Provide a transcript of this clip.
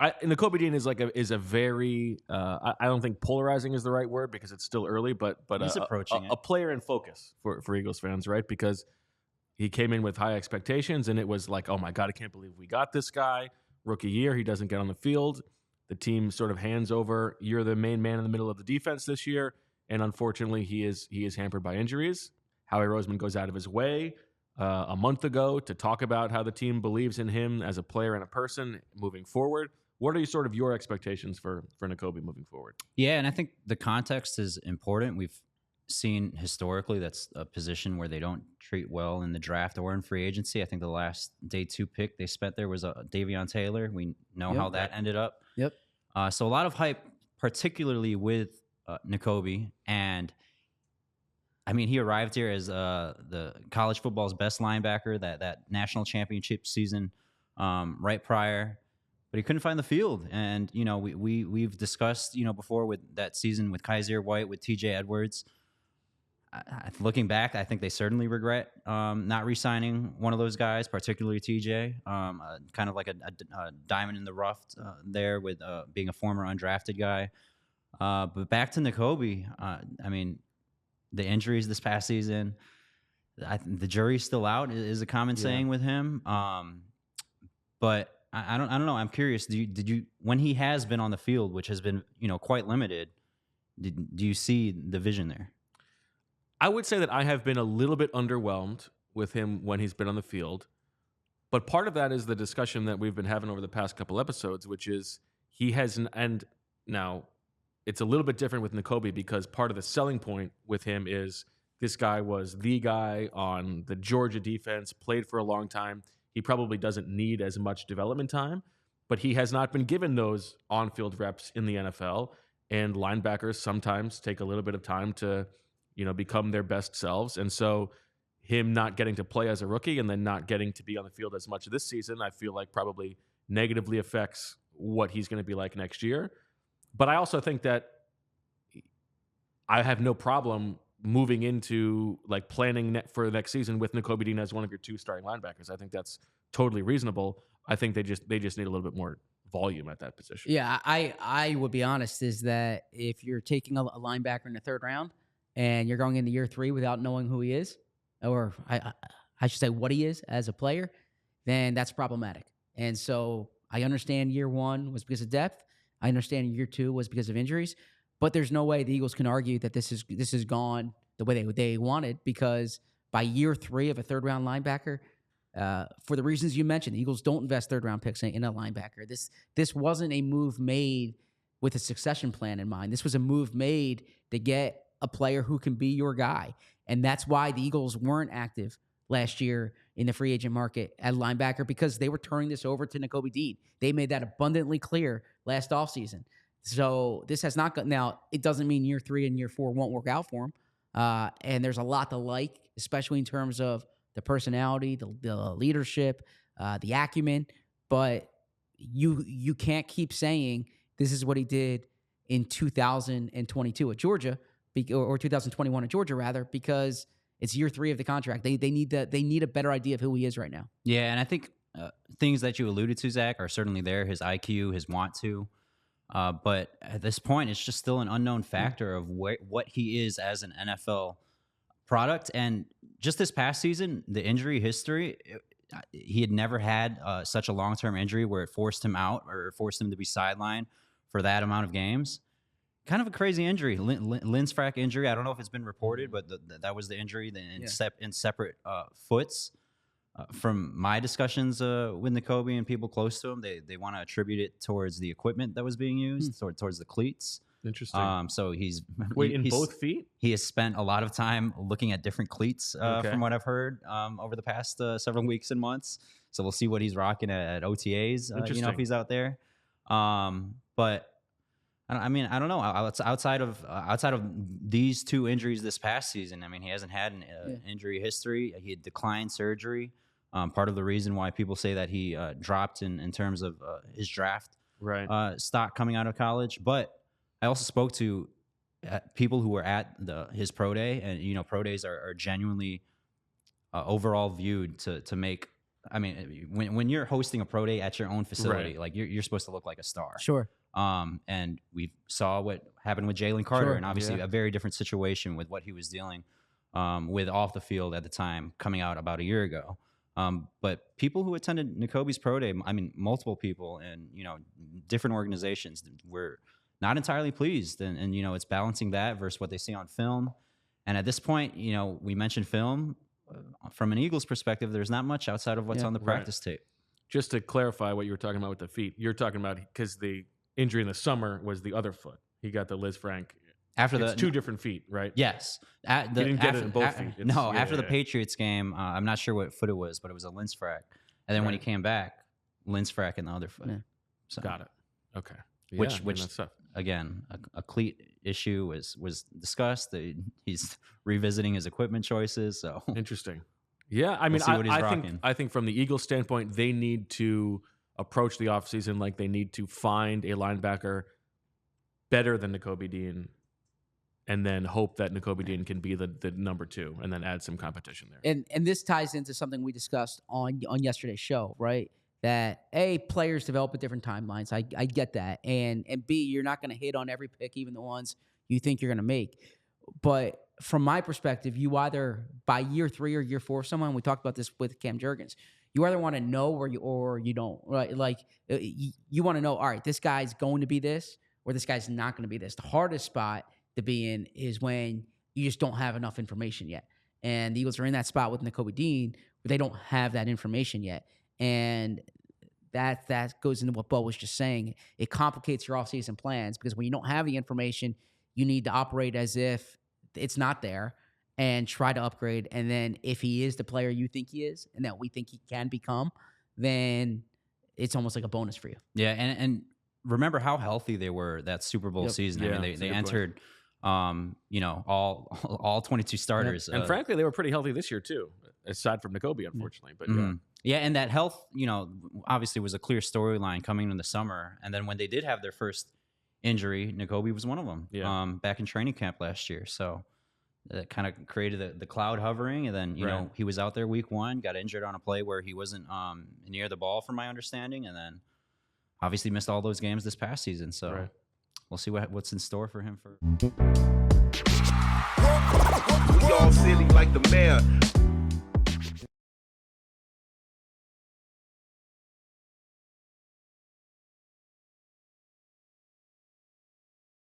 Nakobe Dean is a very I don't think polarizing is the right word because it's still early, but He's approaching a it. player in focus for Eagles fans, right? Because he came in with high expectations, and it was like, oh my god, I can't believe we got this guy. Rookie year, he doesn't get on the field. The team sort of hands over. You're the main man in the middle of the defense this year, and unfortunately, he is hampered by injuries. Howie Roseman goes out of his way a month ago to talk about how the team believes in him as a player and a person moving forward. What are sort of your expectations for Nakobe moving forward? Yeah, and I think the context is important. We've seen historically that's a position where they don't treat well in the draft or in free agency. I think the last day 2 pick they spent there was Davion Taylor. We know Yep. how that ended up. Yep. So a lot of hype, particularly with Nakobe. And I mean, he arrived here as the college football's best linebacker that national championship season right prior, but he couldn't find the field. And you know, we've discussed before with that season with Kaiser White, with T.J. Edwards. Looking back, I think they certainly regret not re-signing one of those guys, particularly TJ. Kind of like a diamond in the rough there with being a former undrafted guy. But back to Nakobe, I mean, the injuries this past season, the jury's still out is a common saying with him. But I don't know. I'm curious. Did you when he has been on the field, which has been quite limited, do you see the vision there? I would say that I have been a little bit underwhelmed with him when he's been on the field. But part of that is the discussion that we've been having over the past couple episodes, which is he has and now it's a little bit different with Nakobe because part of the selling point with him is this guy was the guy on the Georgia defense, played for a long time. He probably doesn't need as much development time, but he has not been given those on-field reps in the NFL. And linebackers sometimes take a little bit of time to become their best selves. And so him not getting to play as a rookie and then not getting to be on the field as much this season, I feel like probably negatively affects what he's going to be like next year. But I also think that I have no problem moving into like planning for the next season with Nakobe Dean as one of your 2 starting linebackers. I think that's totally reasonable. I think they just need a little bit more volume at that position. Yeah, I would be honest is that if you're taking a linebacker in the 3rd round and you're going into year 3 without knowing who he is, or I should say what he is as a player, then that's problematic. And so I understand year 1 was because of depth. I understand year 2 was because of injuries, but there's no way the Eagles can argue that this is gone the way they wanted, because by year 3 of a 3rd round linebacker, for the reasons you mentioned, the Eagles don't invest 3rd round picks in a linebacker. This wasn't a move made with a succession plan in mind. This was a move made to get a player who can be your guy. And that's why the Eagles weren't active last year in the free agent market at linebacker, because they were turning this over to Nakobe Dean. They made that abundantly clear last offseason. So this has not gotten out. It doesn't mean year 3 and year 4 won't work out for him. And there's a lot to like, especially in terms of the personality, the leadership, the acumen. But you can't keep saying this is what he did in 2022 at Georgia, or 2021 at Georgia rather, because it's year 3 of the contract. They need a better idea of who he is right now. Yeah, and I think things that you alluded to, Zach, are certainly there. His IQ, his want to. But at this point, it's just still an unknown factor of what he is as an NFL product. And just this past season, the injury history, he had never had such a long-term injury where it forced him out or forced him to be sidelined for that amount of games. Kind of a crazy injury. Linsfrack injury. I don't know if it's been reported, but that was the injury in separate foots. From my discussions with Nakobe and people close to him, they want to attribute it towards the equipment that was being used, towards the cleats. Interesting. So he's both feet. He has spent a lot of time looking at different cleats, from what I've heard over the past several weeks and months. So we'll see what he's rocking at OTAs. If he's out there. But I don't know. Outside of these 2 injuries this past season, I mean, he hasn't had an injury history. He had declined surgery. Part of the reason why people say that he dropped in terms of his draft stock coming out of college. But I also spoke to people who were at his pro day, and pro days are genuinely overall viewed to make I mean, when you're hosting a pro day at your own facility, Right. like you're supposed to look like a star. Sure. And we saw what happened with Jalen Carter, Sure. and obviously Yeah. a very different situation with what he was dealing with off the field at the time, coming out about a year ago. But people who attended Nakobe's pro day, I mean, multiple people and, different organizations were not entirely pleased. And it's balancing that versus what they see on film. And at this point, we mentioned film. From an Eagles perspective, there's not much outside of what's on the practice tape. Just to clarify what you were talking about with the feet, you're talking about because the injury in the summer was the other foot. He got the Liz Frank. It's 2 different feet, right? Yes. He didn't get it in both feet. After the Patriots game, I'm not sure what foot it was, but it was a Lindsfrack. And then when he came back, Lindsfrack in the other foot. Yeah. So, Got it. Okay. Yeah, which that's tough. again, a cleat issue was discussed. He's revisiting his equipment choices. So Interesting. Yeah, I mean, see what he's rocking. I think from the Eagles' standpoint, they need to approach the offseason like they need to find a linebacker better than Nakobe Dean, and then hope that Nakobe Dean can be the number 2, and then add some competition there. And this ties into something we discussed on yesterday's show, right? That A, players develop at different timelines. I get that. And B, you're not going to hit on every pick, even the ones you think you're going to make. But from my perspective, you either by year 3 or year 4 of someone, we talked about this with Cam Jurgens, you either want to know or you don't, right? Like you want to know, all right, this guy's going to be this or this guy's not going to be this. The hardest spot to be in is when you just don't have enough information yet. And the Eagles are in that spot with Nakobe Dean where they don't have that information yet. And that goes into what Bo was just saying. It complicates your offseason plans because when you don't have the information, you need to operate as if it's not there and try to upgrade. And then if he is the player you think he is and that we think he can become, then it's almost like a bonus for you. Yeah, and remember how healthy they were that Super Bowl season. Yeah, I mean, they that's a good entered, all 22 starters. And frankly, they were pretty healthy this year too, aside from Nakobe, unfortunately. But yeah, and that health, obviously was a clear storyline coming in the summer. And then when they did have their first injury, Nakobe was one of them. Yeah. Back in training camp last year. So that kind of created the cloud hovering. And then he was out there week 1, got injured on a play where he wasn't near the ball, from my understanding, and then obviously missed all those games this past season. So we'll see what's in store for him. We all silly like the mayor.